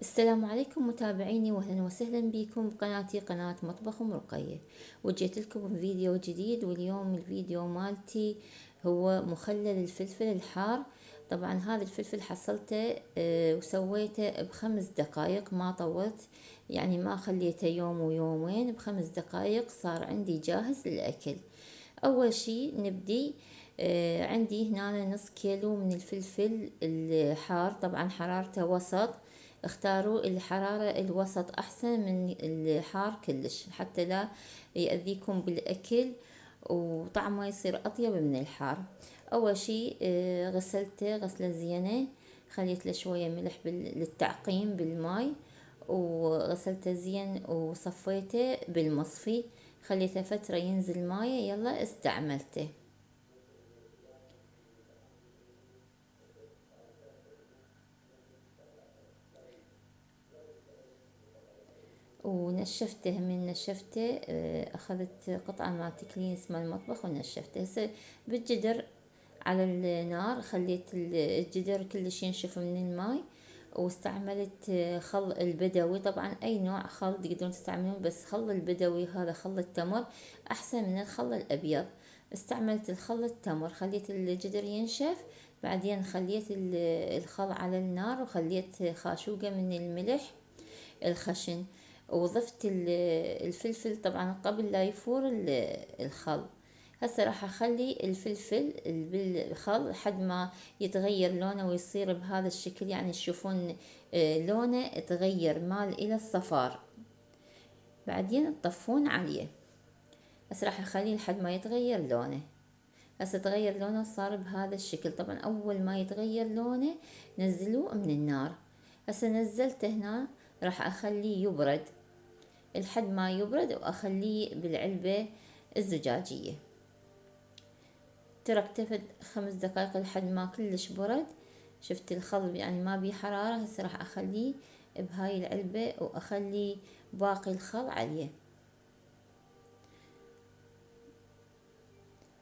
السلام عليكم متابعيني، واهلا وسهلا بكم بقناتي قناة مطبخ ام رقية. وجيت لكم بفيديو جديد، واليوم الفيديو مالتي هو مخلل الفلفل الحار. طبعا هذا الفلفل حصلته وسويته ب5 دقايق، ما طولت يعني ما خليته يوم ويومين، ب5 دقايق صار عندي جاهز للأكل. أول شي نبدي. عندي هنا نص كيلو من الفلفل الحار، طبعا حرارته وسط. اختاروا الحرارة الوسط أحسن من الحار كلش، حتى لا يأذيكم بالأكل وطعمه يصير أطيب من الحار. أول شي غسلته غسلة زينة، خليت له شوية ملح للتعقيم بالماي، وغسلته زين وصفيته بالمصفي، خليته فترة ينزل مايه، يلا استعملته. ونشفته، من نشفته اخذت قطعة مالت كلينس مال المطبخ ونشفته. هسه بالجدر على النار خليت الجدر كلش ينشف من الماي، واستعملت خل البدوي. طبعا اي نوع خل تقدرون تستعملون، بس خل البدوي هذا خل التمر احسن من الخل الابيض. استعملت الخل التمر، خليت الجدر ينشف، بعدين خليت الخل على النار، وخليت خاشوقة من الملح الخشن، وضفت الفلفل طبعا قبل لا يفور الخل. هسه راح اخلي الفلفل بالخل لحد ما يتغير لونه ويصير بهذا الشكل، يعني تشوفون لونه تغير مال الى الصفار، بعدين تطفون عليه. هسه راح اخليه لحد ما يتغير لونه. هسه تغير لونه صار بهذا الشكل. طبعا اول ما يتغير لونه نزلوه من النار. هسه نزلته هنا، راح اخليه يبرد لحد ما يبرد، واخليه بالعلبة الزجاجية. تركته 5 دقايق لحد ما كلش برد. شفت الخل يعني ما بيه حرارة. هسه راح اخليه بهاي العلبة، واخلي باقي الخل عليه.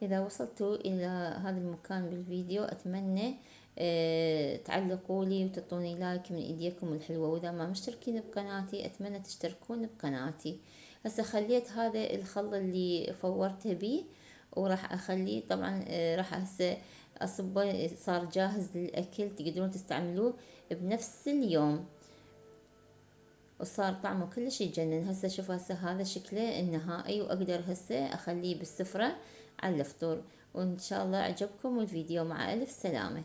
إذا وصلتوا إلى هذا المكان بالفيديو أتمنى تعلقوا لي وتعطوني لايك من إيديكم الحلوة، وإذا ما مشتركين بقناتي أتمنى تشتركون بقناتي. هسه خليت هذا الخل اللي فورته بيه، وراح أخليه طبعا راح هسه أصبه، صار جاهز للأكل، تقدرون تستعملوه بنفس اليوم، وصار طعمه كلش يجنن. هسه شوف، هسه هذا شكله النهائي، واقدر هسه اخليه بالسفرة على الفطور. وان شاء الله عجبكم الفيديو، مع الف سلامة.